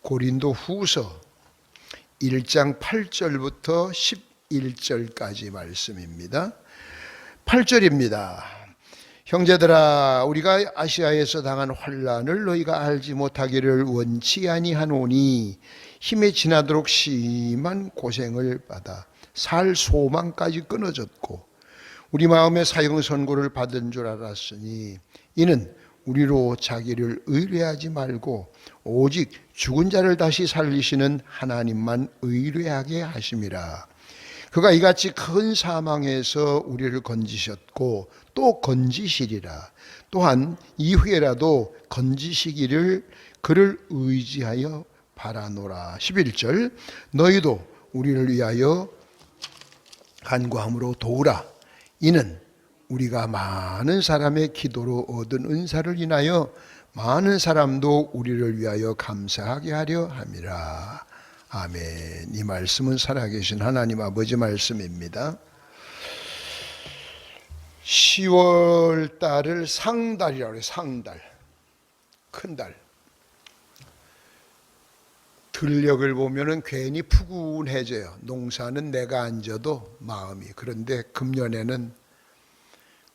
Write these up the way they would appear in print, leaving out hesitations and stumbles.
고린도 후서 1장 8절부터 11절까지 말씀입니다. 8절입니다. 형제들아, 우리가 아시아에서 당한 환난을 너희가 알지 못하기를 원치 아니하노니 힘에 지나도록 심한 고생을 받아 살 소망까지 끊어졌고 우리 마음에 사형 선고를 받은 줄 알았으니 이는 우리로 자기를 의뢰하지 말고 오직 죽은 자를 다시 살리시는 하나님만 의뢰하게 하심이라. 그가 이같이 큰 사망에서 우리를 건지셨고 또 건지시리라. 또한 이후에라도 건지시기를 그를 의지하여 바라노라. 11절 너희도 우리를 위하여 간구함으로 도우라. 이는 우리가 많은 사람의 기도로 얻은 은사를 인하여 많은 사람도 우리를 위하여 감사하게 하려 함이라. 아멘. 이 말씀은 살아계신 하나님 아버지 말씀입니다. 10월 달을 상달이라고 해요. 상달. 큰 달. 들녘을 보면은 괜히 푸근해져요. 농사는 내가 안 져도 마음이. 그런데 금년에는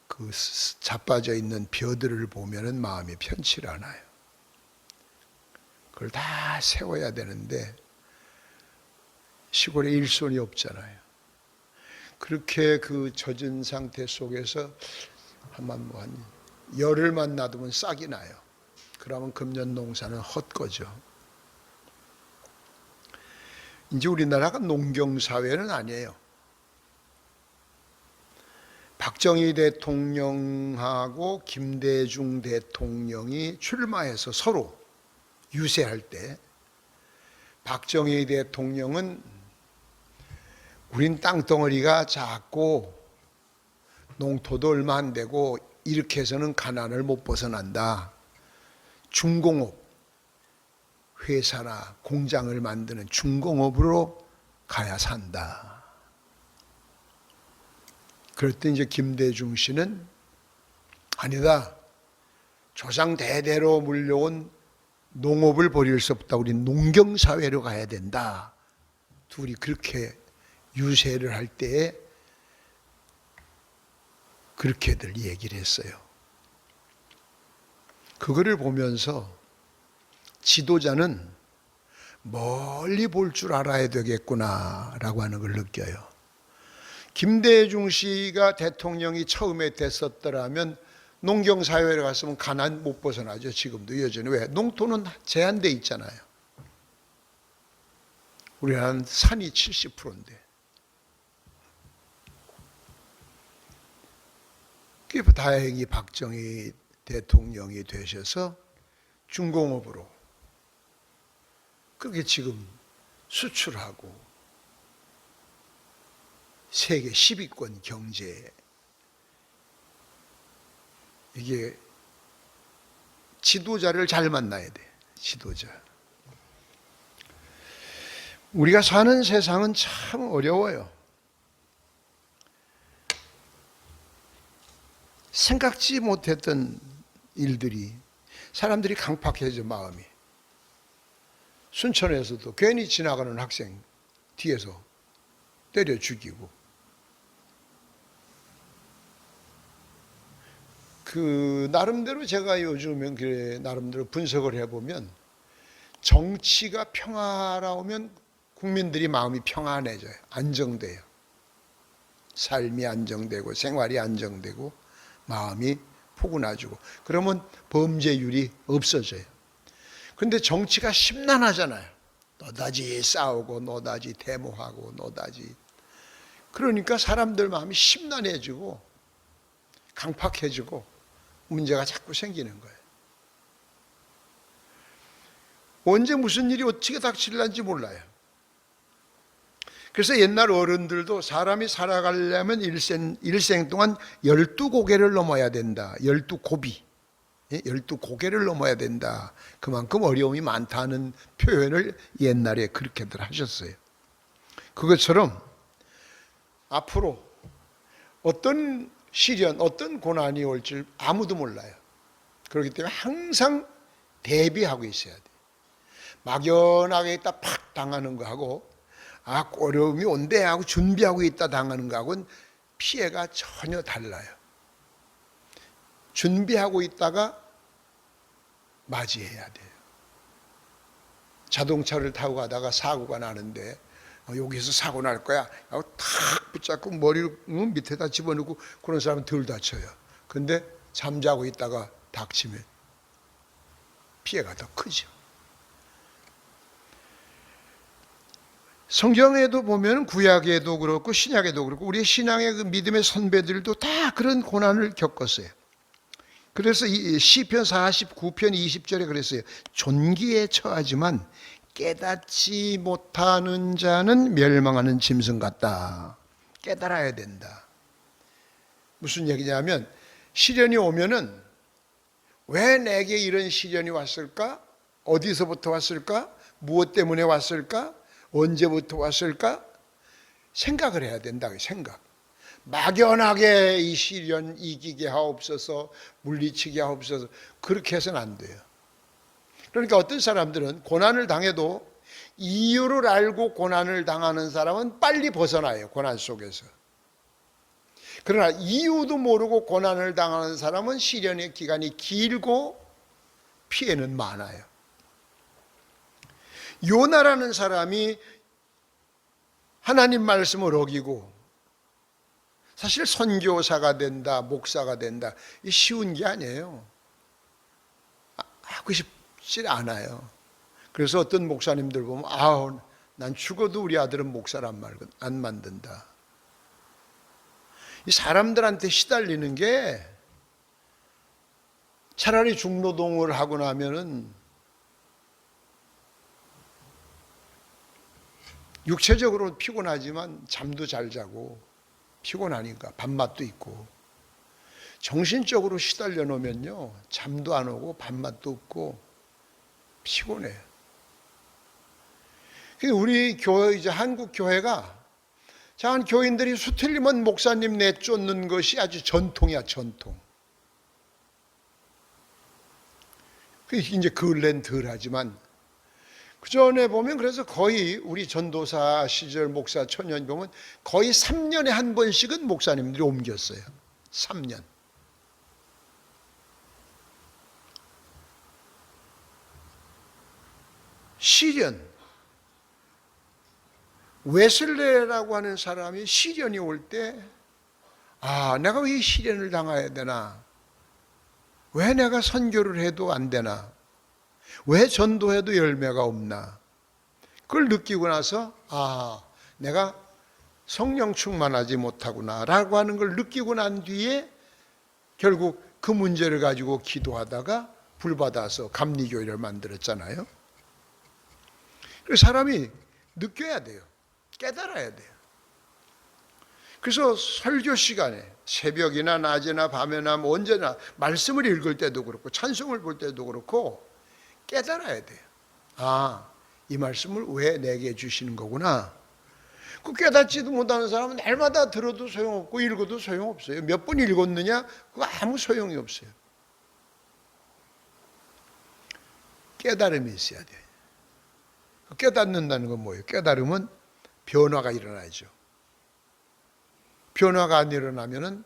그 자빠져 있는 벼들을 보면은 마음이 편치 않아요. 그걸 다 세워야 되는데 시골에 일손이 없잖아요. 그렇게 그 젖은 상태 속에서 한 열흘만 놔두면 싹이 나요. 그러면 금년 농사는 헛거죠. 이제 우리나라가 농경사회는 아니에요. 박정희 대통령하고 김대중 대통령이 출마해서 서로 유세할 때 박정희 대통령은 우린 땅덩어리가 작고 농토도 얼마 안 되고 이렇게 해서는 가난을 못 벗어난다. 중공업 회사나 공장을 만드는 중공업으로 가야 산다. 그랬더니 이제 김대중 씨는 아니다. 조상 대대로 물려온 농업을 버릴 수 없다. 우리 농경사회로 가야 된다. 둘이 그렇게 유세를 할 때에 그렇게들 얘기를 했어요. 그거를 보면서 지도자는 멀리 볼 줄 알아야 되겠구나라고 하는 걸 느껴요. 김대중 씨가 대통령이 처음에 됐었더라면 농경사회에 갔으면 가난 못 벗어나죠. 지금도 여전히. 왜? 농토는 제한돼 있잖아요. 우리나라는 산이 70%인데. 다행히 박정희 대통령이 되셔서 중공업으로 그게 지금 수출하고 세계 10위권 경제, 이게 지도자를 잘 만나야 돼. 지도자. 우리가 사는 세상은 참 어려워요. 생각지 못했던 일들이, 사람들이 강팍해져 마음이. 순천에서도 괜히 지나가는 학생 뒤에서 때려 죽이고, 그 나름대로 제가 요즘은 그래 나름대로 분석을 해보면 정치가 평화로우면 국민들이 마음이 평안해져요. 안정돼요. 삶이 안정되고 생활이 안정되고 마음이 포근해지고, 그러면 범죄율이 없어져요. 그런데 정치가 심란하잖아요. 너다지 싸우고 너다지 데모하고 너다지. 그러니까 사람들 마음이 심란해지고 강팍해지고 문제가 자꾸 생기는 거예요. 언제 무슨 일이 어떻게 닥칠는지 몰라요. 그래서 옛날 어른들도 사람이 살아가려면 일생 동안 12고개를 넘어야 된다. 12고비. 12고개를 넘어야 된다. 그만큼 어려움이 많다는 표현을 옛날에 그렇게들 하셨어요. 그것처럼 앞으로 어떤 시련, 어떤 고난이 올 줄 아무도 몰라요. 그렇기 때문에 항상 대비하고 있어야 돼요. 막연하게 있다 팍 당하는 거하고 어려움이 온대 하고 준비하고 있다 당하는 거하고는 피해가 전혀 달라요. 준비하고 있다가 맞이해야 돼요. 자동차를 타고 가다가 사고가 나는데 여기서 사고 날 거야 하고 탁 붙잡고 머리를 밑에다 집어넣고 그런 사람은 덜 다쳐요. 근데 잠자고 있다가 닥치면 피해가 더 크죠. 성경에도 보면 구약에도 그렇고 신약에도 그렇고 우리 신앙의 그 믿음의 선배들도 다 그런 고난을 겪었어요. 그래서 이 시편 49편 20절에 그랬어요. 존귀에 처하지만 깨닫지 못하는 자는 멸망하는 짐승 같다. 깨달아야 된다. 무슨 얘기냐면 시련이 오면은 왜 내게 이런 시련이 왔을까? 어디서부터 왔을까? 무엇 때문에 왔을까? 언제부터 왔을까? 생각을 해야 된다. 생각. 막연하게 이 시련 이기게 하옵소서, 물리치게 하옵소서, 그렇게 해서는 안 돼요. 그러니까 어떤 사람들은 고난을 당해도 이유를 알고 고난을 당하는 사람은 빨리 벗어나요. 고난 속에서. 그러나 이유도 모르고 고난을 당하는 사람은 시련의 기간이 길고 피해는 많아요. 요나라는 사람이 하나님 말씀을 어기고 사실 선교사가 된다, 목사가 된다, 이 쉬운 게 아니에요. 하고 싶지 않아요. 그래서 어떤 목사님들 보면 난 죽어도 우리 아들은 목사란 말 안 만든다. 이 사람들한테 시달리는 게 차라리 중노동을 하고 나면은 육체적으로 피곤하지만 잠도 잘 자고 피곤하니까 밥맛도 있고, 정신적으로 시달려 놓으면요 잠도 안 오고 밥맛도 없고 피곤해요. 우리 교회, 이제 한국 교회가 한 교인들이 수틀리면 목사님 내쫓는 것이 아주 전통이야, 전통. 이제 근래는 덜 하지만 그 전에 보면 그래서 거의 우리 전도사 시절 목사 천년 보면 거의 3년에 한 번씩은 목사님들이 옮겼어요. 3년. 시련. 웨슬레라고 하는 사람이 시련이 올 때 내가 왜 시련을 당해야 되나? 왜 내가 선교를 해도 안 되나? 왜 전도해도 열매가 없나? 그걸 느끼고 나서 내가 성령 충만하지 못하구나 라고 하는 걸 느끼고 난 뒤에 결국 그 문제를 가지고 기도하다가 불받아서 감리교회를 만들었잖아요. 그래서 사람이 느껴야 돼요. 깨달아야 돼요. 그래서 설교 시간에 새벽이나 낮이나 밤이나 언제나 말씀을 읽을 때도 그렇고 찬송을 볼 때도 그렇고 깨달아야 돼요. 이 말씀을 왜 내게 주시는 거구나. 그 깨닫지도 못하는 사람은 날마다 들어도 소용없고 읽어도 소용없어요. 몇 번 읽었느냐? 그거 아무 소용이 없어요. 깨달음이 있어야 돼요. 깨닫는다는 건 뭐예요? 깨달음은 변화가 일어나죠. 변화가 안 일어나면은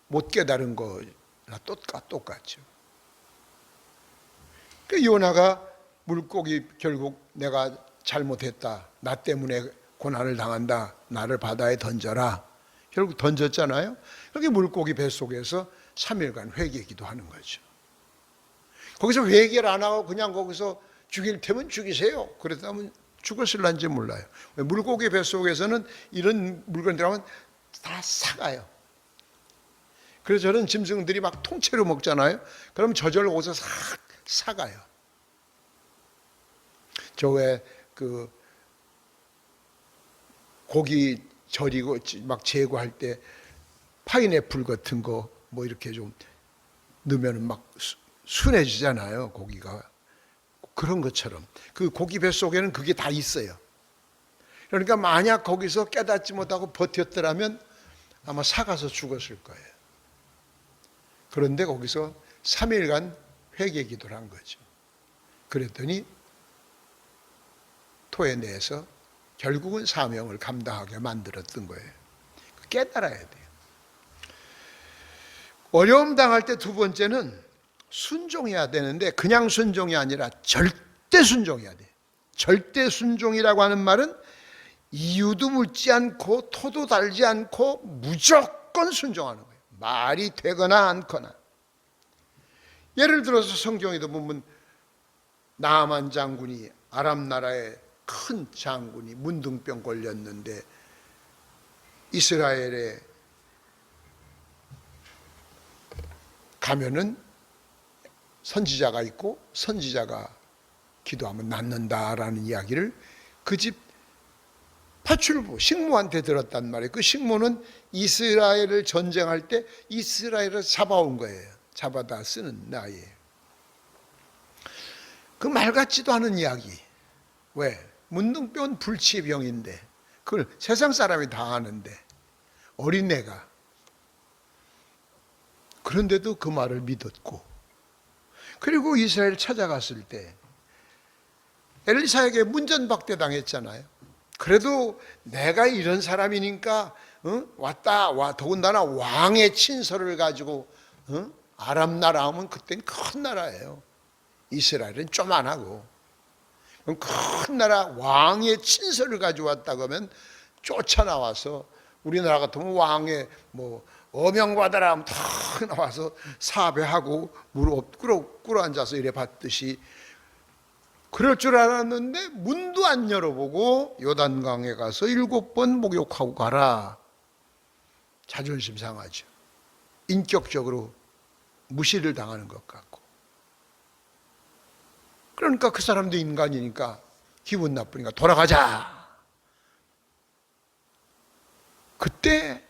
못 깨달은 거나 똑같죠. 그 요나가 물고기 결국 내가 잘못했다, 나 때문에 고난을 당한다, 나를 바다에 던져라. 결국 던졌잖아요. 여기 물고기 뱃속에서 3일간 회개 기도하는 거죠. 거기서 회개를 안 하고 그냥 거기서 죽일 테면 죽이세요. 그랬다면 죽었을런지 몰라요. 물고기 뱃속에서는 이런 물건들 하면 다 삭아요. 그래서 저런 짐승들이 막 통째로 먹잖아요. 그럼 저절로 거기서 싹 삭아요. 저 왜 그 고기 절이고 막 제거할 때 파인애플 같은 거 뭐 이렇게 좀 넣으면 막 순해지잖아요, 고기가. 그런 것처럼 그 고기 뱃속에는 그게 다 있어요. 그러니까 만약 거기서 깨닫지 못하고 버텼더라면 아마 삭아서 죽었을 거예요. 그런데 거기서 3일간 회개 기도를 한 거죠. 그랬더니 토해내서 결국은 사명을 감당하게 만들었던 거예요. 깨달아야 돼요. 어려움 당할 때 두 번째는 순종해야 되는데 그냥 순종이 아니라 절대 순종해야 돼요. 절대 순종이라고 하는 말은 이유도 묻지 않고 토도 달지 않고 무조건 순종하는 거예요. 말이 되거나 않거나. 예를 들어서 성경에도 보면 나아만 장군이 아람 나라의 큰 장군이 문둥병 걸렸는데 이스라엘에 가면은 선지자가 있고 선지자가 기도하면 낫는다라는 이야기를 그 집 파출부 식모한테 들었단 말이에요. 그 식모는 이스라엘을 전쟁할 때 이스라엘을 잡아온 거예요. 잡아다 쓰는 나이에요. 그 말 같지도 않은 이야기. 왜? 문둥병은 불치의 병인데 그걸 세상 사람이 다 아는데 어린애가 그런데도 그 말을 믿었고, 그리고 이스라엘 찾아갔을 때 엘리사에게 문전박대 당했잖아요. 그래도 내가 이런 사람이니까 왔다 더군다나 왕의 친서를 가지고 아람 나라 하면 그땐 큰 나라예요. 이스라엘은 조만하고 그럼 큰 나라 왕의 친서를 가져왔다고 하면 쫓아나와서 우리나라 같으면 왕의 어명받아라 하면 탁 나와서 사배하고 무릎 꿇어 앉아서 이래 받듯이 그럴 줄 알았는데 문도 안 열어보고 요단강에 가서 7번 목욕하고 가라. 자존심 상하죠. 인격적으로 무시를 당하는 것 같고. 그러니까 그 사람도 인간이니까 기분 나쁘니까 돌아가자. 그때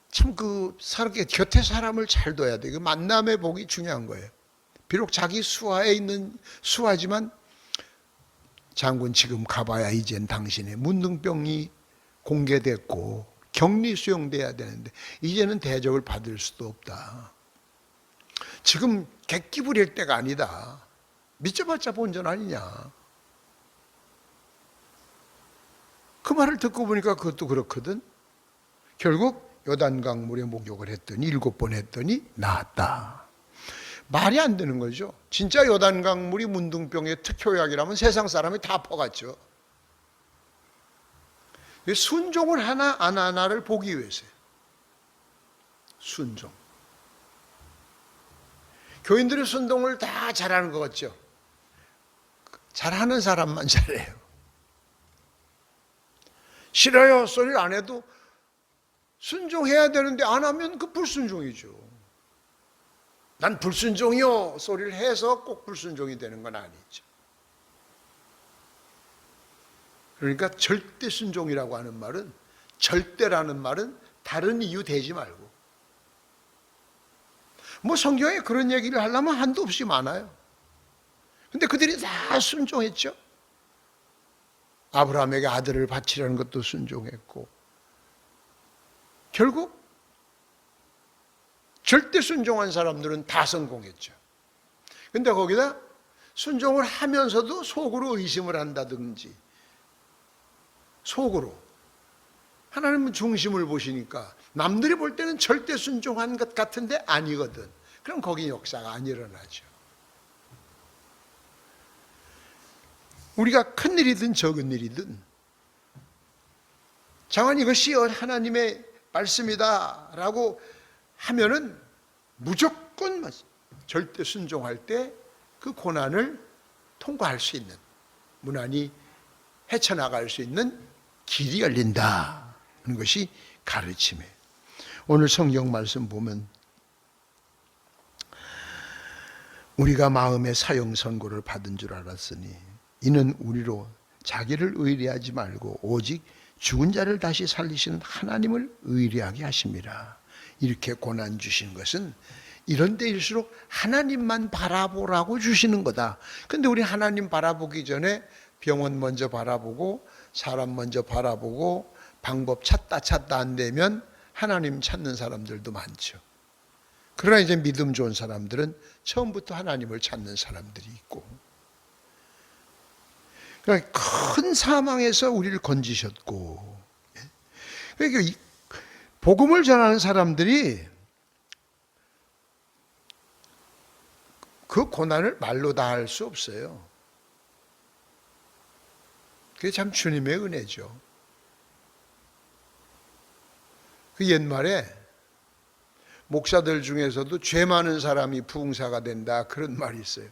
참 곁에 사람을 잘 둬야 돼. 그 만남의 복이 중요한 거예요. 비록 자기 수하에 있는 수하지만 장군 지금 가봐야 이젠 당신의 문둥병이 공개됐고 격리 수용돼야 되는데 이제는 대접을 받을 수도 없다. 지금 객기 부릴 때가 아니다. 믿져봤자 본전 아니냐. 그 말을 듣고 보니까 그것도 그렇거든. 결국 요단강 물에 목욕을 했더니 7번 했더니 나았다. 말이 안 되는 거죠. 진짜 요단강 물이 문둥병의 특효약이라면 세상 사람이 다 퍼갔죠. 순종을 하나 안 하나를 보기 위해서요. 순종. 교인들의 순종을 다 잘하는 것 같죠. 잘하는 사람만 잘해요. 싫어요 소리를 안 해도 순종해야 되는데 안 하면 그 불순종이죠. 난 불순종이요 소리를 해서 꼭 불순종이 되는 건 아니죠. 그러니까 절대 순종이라고 하는 말은, 절대라는 말은 다른 이유 대지 말고, 성경에 그런 얘기를 하려면 한도 없이 많아요. 근데 그들이 다 순종했죠. 아브라함에게 아들을 바치라는 것도 순종했고, 결국 절대 순종한 사람들은 다 성공했죠. 근데 거기다 순종을 하면서도 속으로 의심을 한다든지, 속으로 하나님은 중심을 보시니까 남들이 볼 때는 절대 순종한 것 같은데 아니거든. 그럼 거기 역사가 안 일어나죠. 우리가 큰 일이든 적은 일이든 장한 이것이 하나님의 말씀이다 라고 하면은 무조건 절대 순종할 때 그 고난을 통과할 수 있는, 무난히 헤쳐나갈 수 있는 길이 열린다 하는 것이 가르침이에요. 오늘 성경 말씀 보면 우리가 마음의 사형 선고를 받은 줄 알았으니 이는 우리로 자기를 의뢰하지 말고 오직 죽은 자를 다시 살리시는 하나님을 의뢰하게 하심이라. 이렇게 고난 주신 것은 이런 때일수록 하나님만 바라보라고 주시는 거다. 근데 우리 하나님 바라보기 전에 병원 먼저 바라보고 사람 먼저 바라보고 방법 찾다 안 되면 하나님 찾는 사람들도 많죠. 그러나 이제 믿음 좋은 사람들은 처음부터 하나님을 찾는 사람들이 있고, 그러니까 큰 사망에서 우리를 건지셨고, 그러니까 이 복음을 전하는 사람들이 그 고난을 말로 다 할 수 없어요. 그게 참 주님의 은혜죠. 그 옛말에 목사들 중에서도 죄 많은 사람이 부흥사가 된다, 그런 말이 있어요.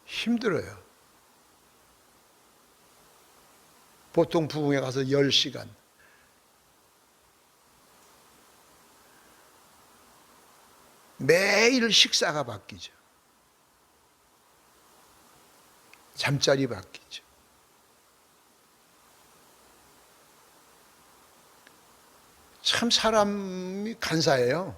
힘들어요. 보통 부흥회 가서 10시간. 매일 식사가 바뀌죠. 잠자리 바뀌죠. 참 사람이 간사해요.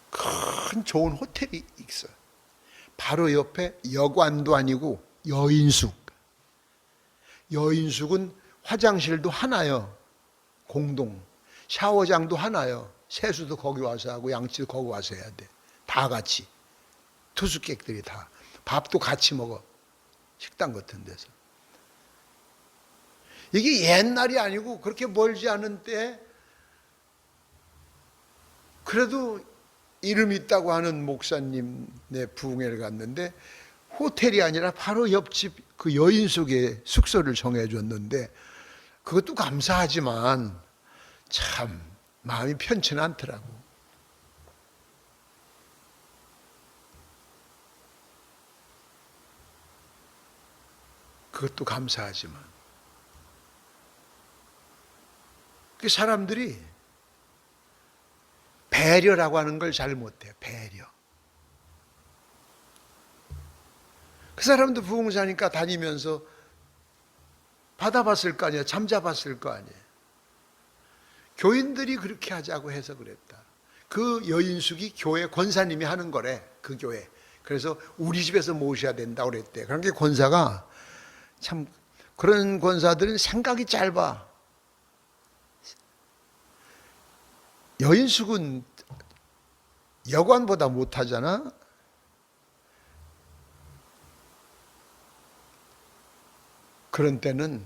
큰 좋은 호텔이 있어요. 바로 옆에 여관도 아니고 여인숙. 여인숙은 화장실도 하나요. 공동. 샤워장도 하나요. 세수도 거기 와서 하고 양치도 거기 와서 해야 돼. 다 같이. 투숙객들이 다. 밥도 같이 먹어. 식당 같은 데서. 이게 옛날이 아니고 그렇게 멀지 않은 때, 그래도 이름 있다고 하는 목사님네 부흥회를 갔는데 호텔이 아니라 바로 옆집 그 여인숙의 숙소를 정해줬는데, 그것도 감사하지만 참 마음이 편치는 않더라고. 그것도 감사하지만 그 사람들이 배려라고 하는 걸 잘 못해요. 배려. 그 사람도 부흥사니까 다니면서 받아봤을 거 아니에요. 잠자봤을 거 아니에요. 교인들이 그렇게 하자고 해서 그랬다. 그 여인숙이 교회 권사님이 하는 거래. 그 교회. 그래서 우리 집에서 모셔야 된다고 그랬대. 그러니까 권사가 참, 그런 권사들은 생각이 짧아. 여인숙은 여관보다 못하잖아. 그런 때는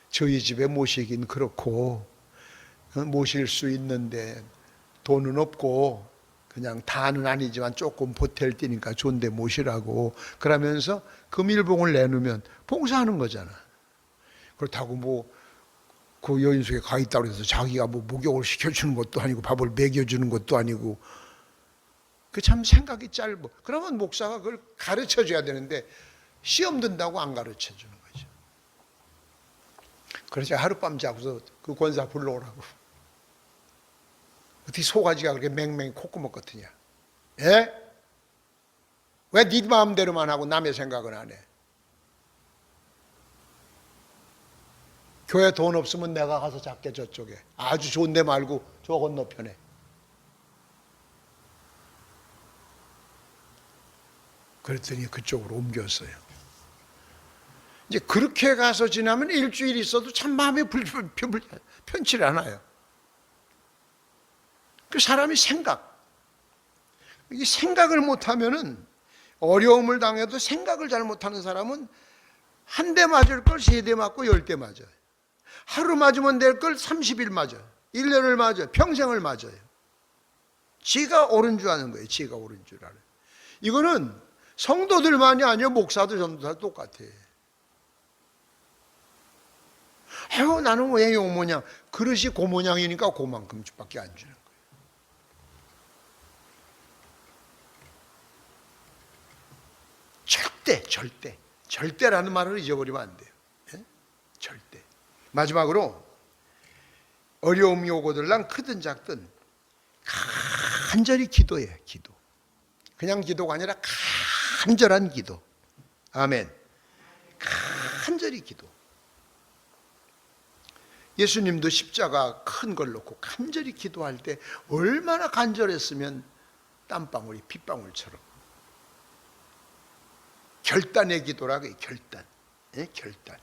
저희 집에 모시긴 그렇고, 모실 수 있는데 돈은 없고 그냥 다는 아니지만 조금 보탤 뛰니까 좋은데 모시라고, 그러면서 금일봉을 내놓으면 봉사하는 거잖아. 그렇다고 뭐 그 여인숙에 가 있다고 해서 자기가 뭐 목욕을 시켜주는 것도 아니고 밥을 먹여주는 것도 아니고, 그 참 생각이 짧아. 그러면 목사가 그걸 가르쳐 줘야 되는데 시험 든다고 안 가르쳐 주는 거죠. 그래서 하룻밤 자고서 그 권사 불러오라고. 어떻게 소가지가 그렇게 맹맹이 콧구멍 같으냐? 예? 왜 네 마음대로만 하고 남의 생각은 안 해? 교회 돈 없으면 내가 가서 작게 저쪽에, 아주 좋은 데 말고 저 건너편에. 그랬더니 그쪽으로 옮겼어요. 이제 그렇게 가서 지나면 일주일 있어도 참 마음이 편치 않아요. 그 사람이 이 생각을 못하면은, 어려움을 당해도 생각을 잘 못하는 사람은 한 대 맞을 걸 3대 맞고 10대 맞아요. 하루 맞으면 될 걸 30일 맞아요. 1년을 맞아요. 평생을 맞아요. 지가 옳은 줄 아는 거예요. 지가 옳은 줄 알아요. 이거는 성도들만이 아니에요. 목사도 전부 다 똑같아요. 아유, 나는 왜 요 모양? 그릇이 그 모양이니까 그만큼밖에 안 주는 거예요. 절대라는 말을 잊어버리면 안 돼요. 예? 절대. 마지막으로, 어려움이 오고들랑 크든 작든 간절히 기도해. 기도. 그냥 기도가 아니라 간절한 기도. 아멘. 간절히 기도. 예수님도 십자가 큰 걸 놓고 간절히 기도할 때 얼마나 간절했으면 땀방울이 핏방울처럼. 결단의 기도라고 해요. 결단. 예? 결단.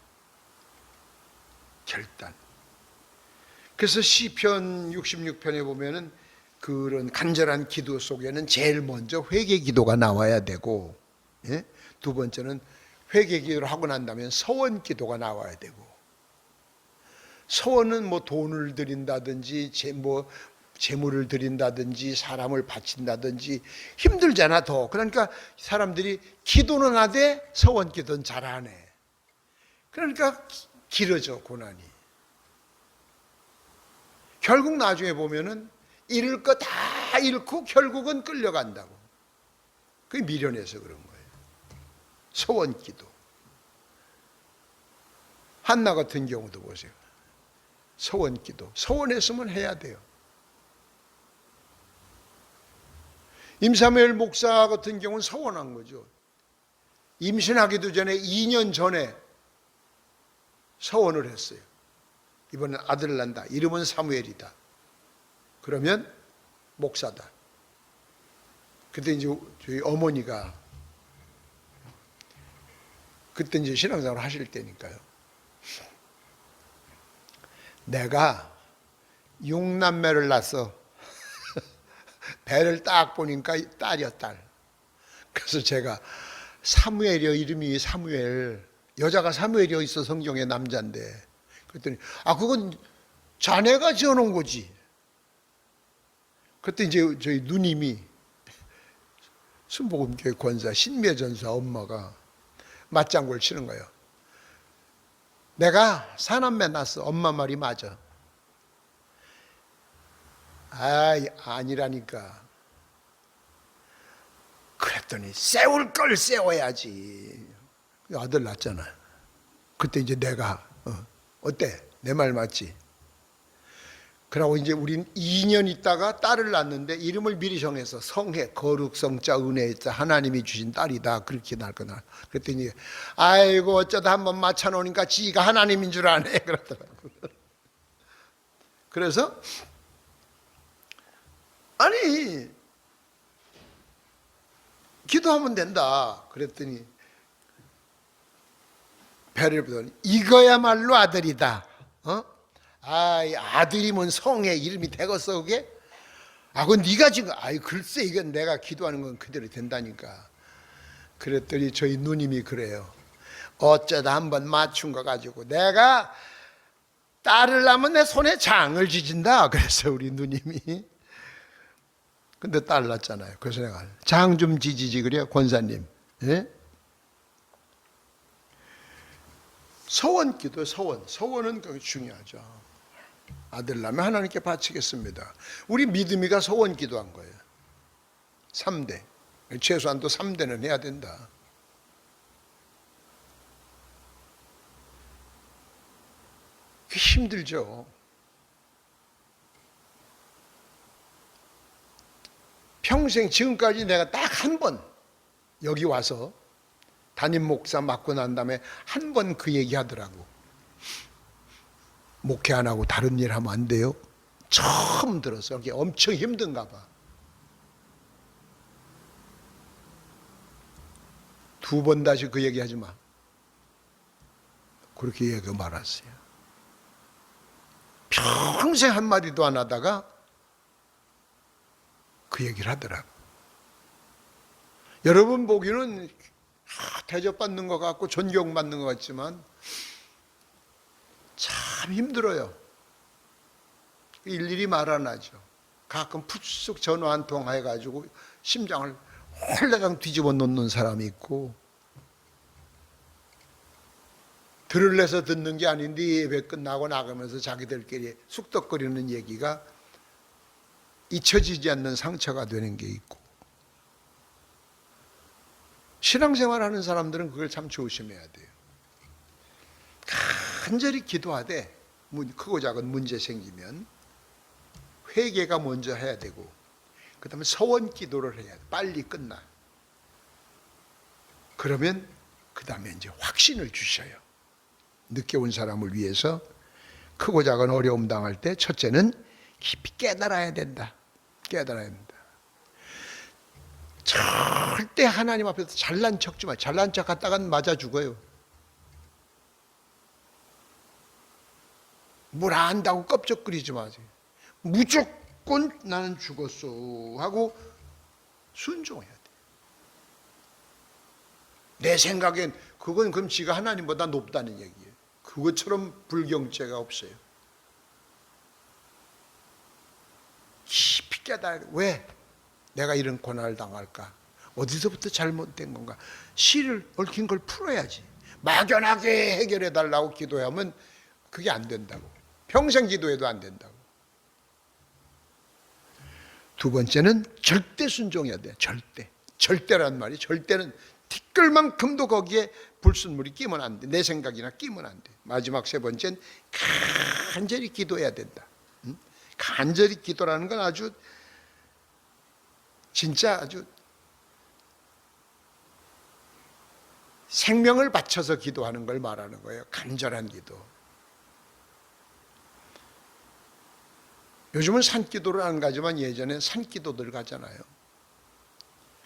그래서 시편 66편에 보면은 그런 간절한 기도 속에는 제일 먼저 회개 기도가 나와야 되고, 예? 두 번째는 회개 기도를 하고 난 다음에 서원 기도가 나와야 되고, 서원은 뭐 돈을 드린다든지 재물을 드린다든지 사람을 바친다든지 힘들잖아 더. 그러니까 사람들이 기도는 하되 서원 기도는 잘 안 해. 그러니까 길어져 고난이. 결국 나중에 보면은 잃을 거 다 잃고 결국은 끌려간다고. 그게 미련해서 그런 거예요. 서원 기도. 한나 같은 경우도 보세요. 서원 기도. 서원했으면 해야 돼요. 임사무엘 목사 같은 경우는 서원한 거죠. 임신하기도 전에 2년 전에 서원을 했어요. 이번엔 아들을 낳는다. 이름은 사무엘이다. 그러면 목사다. 그때 이제 저희 어머니가 그때 이제 신앙생활 하실 때니까요. 내가 6남매를 낳았어. 배를 딱 보니까 딸이야, 딸. 그래서 제가 사무엘이요, 이름이 사무엘. 여자가 사무엘이요 있어, 성경에 남자인데. 그랬더니 그건 자네가 지어놓은 거지. 그때 이제 저희 누님이 순복음교회 권사 신매전사 엄마가 맞장구를 치는 거예요. 내가 사남매 낳았어. 엄마 말이 맞아. 아니라니까. 그랬더니 세울 걸 세워야지. 아들 낳았잖아요. 그때 이제 내가 어때? 내 말 맞지? 그러고 이제 우린 2년 있다가 딸을 낳았는데 이름을 미리 정해서 성혜, 거룩성자, 은혜자, 하나님이 주신 딸이다. 그렇게 낳을 거다. 그랬더니 아이고 어쩌다 한번 맞춰놓으니까 지가 하나님인 줄 아네. 그러더라고요. 그래서 아니 기도하면 된다. 그랬더니 배를 보더니 이거야말로 아들이다. 아들이면 성에 이름이 되겠어 그게? 그건 네가 지금 글쎄 이건 내가 기도하는 건 그대로 된다니까. 그랬더니 저희 누님이 그래요. 어쩌다 한번 맞춘 거 가지고 내가 딸을 낳으면 내 손에 장을 지진다. 그래서 우리 누님이. 근데 딸 낳았잖아요. 그래서 내가 장 좀 지지지 그래요 권사님. 예? 서원 기도, 서원은 그게 중요하죠. 아들 낳으면 하나님께 바치겠습니다. 우리 믿음이가 서원 기도한 거예요. 3대. 최소한 또 3대는 해야 된다. 그게 힘들죠. 평생 지금까지 내가 딱 한 번 여기 와서 담임 목사 맡고 난 다음에 한 번 그 얘기 하더라고. 목회 안 하고 다른 일 하면 안 돼요? 처음 들었어. 그게 엄청 힘든가 봐. 2번 다시 그 얘기 하지 마. 그렇게 얘기하고 말았어요. 평생 한마디도 안 하다가 그 얘기를 하더라고. 여러분 보기는 대접받는 것 같고 존경받는 것 같지만 참 힘들어요. 일일이 말 안 하죠. 가끔 푸쑥 전화 한 통 해가지고 심장을 홀라당 뒤집어 놓는 사람이 있고, 들을래서 듣는 게 아닌데 예배 끝나고 나가면서 자기들끼리 쑥덕거리는 얘기가 잊혀지지 않는 상처가 되는 게 있고, 신앙생활하는 사람들은 그걸 참 조심해야 돼요. 간절히 기도하되 크고 작은 문제 생기면 회개가 먼저 해야 되고, 그 다음에 서원 기도를 해야 돼. 빨리 끝나. 그러면 그 다음에 이제 확신을 주셔요. 늦게 온 사람을 위해서 크고 작은 어려움 당할 때 첫째는 깊이 깨달아야 된다. 깨달아야 된다. 절대 하나님 앞에서 잘난 척 좀 마. 잘난 척 하다간 맞아 죽어요. 뭘 안다고 껍적거리지 마세요. 무조건 나는 죽었어 하고 순종해야 돼. 내 생각엔 그건 그럼 지가 하나님보다 높다는 얘기예요. 그것처럼 불경죄가 없어요. 깊이 깨달아. 왜 내가 이런 고난을 당할까? 어디서부터 잘못된 건가? 실을 얽힌 걸 풀어야지. 막연하게 해결해 달라고 기도하면 그게 안 된다고. 평생 기도해도 안 된다고. 두 번째는 절대 순종해야 돼. 절대. 절대란 말이, 절대는 티끌만큼도 거기에 불순물이 끼면 안 돼. 내 생각이나 끼면 안 돼. 마지막 세 번째는 간절히 기도해야 된다. 간절히 기도라는 건 아주 진짜 아주 생명을 바쳐서 기도하는 걸 말하는 거예요. 간절한 기도. 요즘은 산기도를 안 가지만 예전에 산기도들 가잖아요.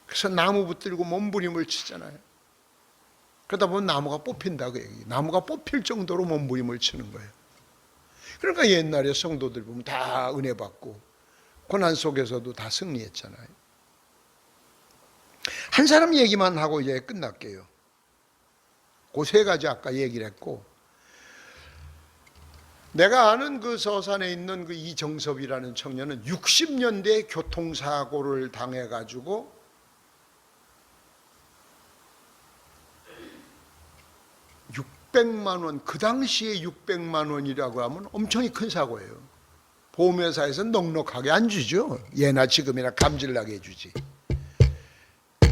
그래서 나무 붙들고 몸부림을 치잖아요. 그러다 보면 나무가 뽑힌다고 얘기해요. 나무가 뽑힐 정도로 몸부림을 치는 거예요. 그러니까 옛날에 성도들 보면 다 은혜 받고 고난 속에서도 다 승리했잖아요. 한 사람 얘기만 하고 이제 끝날게요. 그 세 가지 아까 얘기를 했고, 내가 아는 그 서산에 있는 그 이정섭이라는 청년은 60년대에 교통사고를 당해가지고 600만 원, 그 당시에 600만 원이라고 하면 엄청 큰 사고예요. 보험회사에서는 넉넉하게 안 주죠. 예나 지금이나 감질나게 해주지.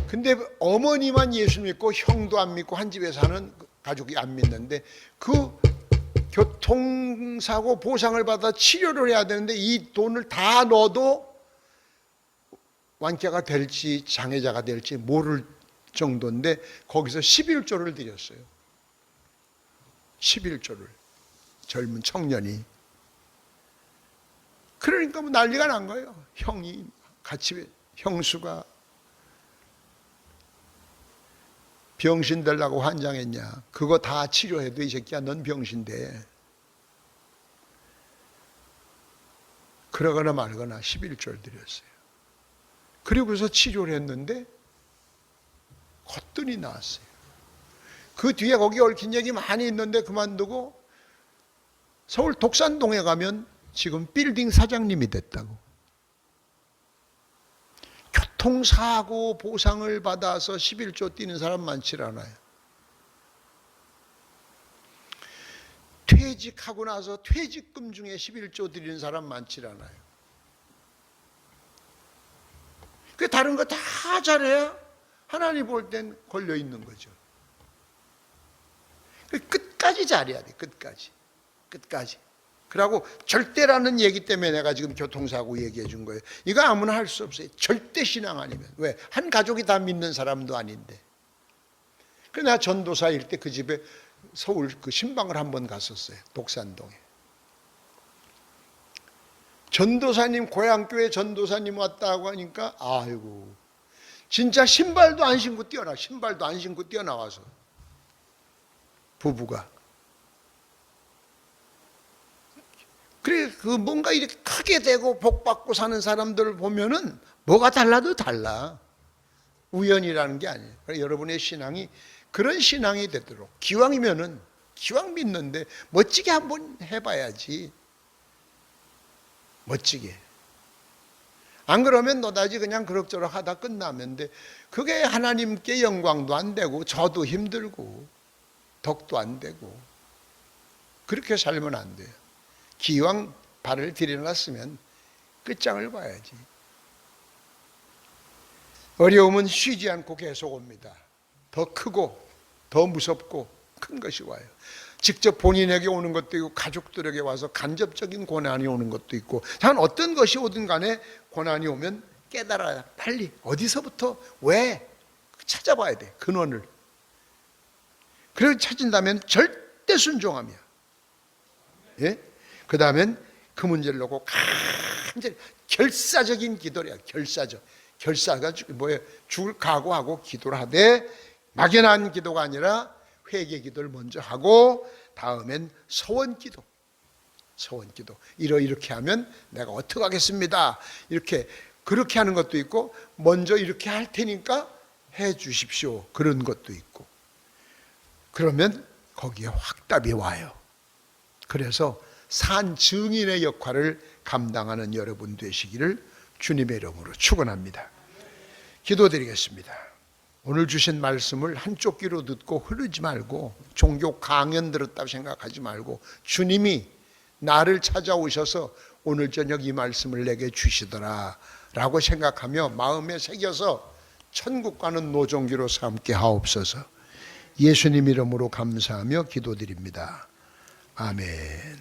근데 어머니만 예수 믿고 형도 안 믿고 한 집에 사는 가족이 안 믿는데 그 교통사고 보상을 받아 치료를 해야 되는데 이 돈을 다 넣어도 완쾌가 될지 장애자가 될지 모를 정도인데 거기서 11조를 드렸어요. 11조를. 젊은 청년이. 그러니까 뭐 난리가 난 거예요. 형이 같이, 형수가 병신 되려고 환장했냐. 그거 다 치료해도 이 새끼야 넌 병신 돼. 그러거나 말거나 11조를 드렸어요. 그리고서 치료를 했는데 거뜬히 나왔어요. 그 뒤에 거기 얽힌 얘기 많이 있는데 그만두고 서울 독산동에 가면 지금 빌딩 사장님이 됐다고. 교통사고 보상을 받아서 11조 뛰는 사람 많지 않아요. 퇴직하고 나서 퇴직금 중에 11조 드리는 사람 많지 않아요. 그 다른 거 다 잘해야 하나님 볼 땐 걸려 있는 거죠. 끝까지 잘해야 돼. 끝까지. 그러고 절대라는 얘기 때문에 내가 지금 교통사고 얘기해 준 거예요. 이거 아무나 할 수 없어요. 절대 신앙 아니면. 왜? 한 가족이 다 믿는 사람도 아닌데. 그래서 내가 전도사일 때 그 집에 서울 그 신방을 한번 갔었어요. 독산동에. 전도사님, 고향교회 전도사님 왔다고 하니까 아이고 진짜 신발도 안 신고 뛰어나와서 부부가. 그래, 그 뭔가 이렇게 크게 되고 복받고 사는 사람들을 보면은 뭐가 달라도 달라. 우연이라는 게 아니에요. 그래서 여러분의 신앙이 그런 신앙이 되도록 기왕이면은 기왕 믿는데 멋지게 한번 해봐야지. 멋지게. 안 그러면 너다지 그냥 그럭저럭 하다 끝나면 돼. 그게 하나님께 영광도 안 되고 저도 힘들고 덕도 안 되고 그렇게 살면 안 돼요. 기왕 발을 들여놨으면 끝장을 봐야지. 어려움은 쉬지 않고 계속 옵니다. 더 크고 더 무섭고 큰 것이 와요. 직접 본인에게 오는 것도 있고 가족들에게 와서 간접적인 고난이 오는 것도 있고, 단 어떤 것이 오든 간에 고난이 오면 깨달아야 빨리 어디서부터 왜 찾아봐야 돼. 근원을. 그걸 찾은다면 절대 순종함이야. 예? 그 다음엔 그 문제를 놓고 간절히 결사적인 기도래요. 결사가 뭐예요? 죽을 각오하고 기도를 하되 막연한 기도가 아니라 회개 기도를 먼저 하고 다음엔 서원기도. 이렇게 하면 내가 어떻게 하겠습니다. 그렇게 하는 것도 있고 먼저 이렇게 할 테니까 해 주십시오. 그런 것도 있고. 그러면 거기에 확답이 와요. 그래서 산 증인의 역할을 감당하는 여러분 되시기를 주님의 이름으로 축원합니다. 기도드리겠습니다. 오늘 주신 말씀을 한쪽 귀로 듣고 흐르지 말고 종교 강연 들었다고 생각하지 말고 주님이 나를 찾아오셔서 오늘 저녁 이 말씀을 내게 주시더라 라고 생각하며 마음에 새겨서 천국 가는 노종기로 삼게 하옵소서. 예수님 이름으로 감사하며 기도드립니다. 아멘.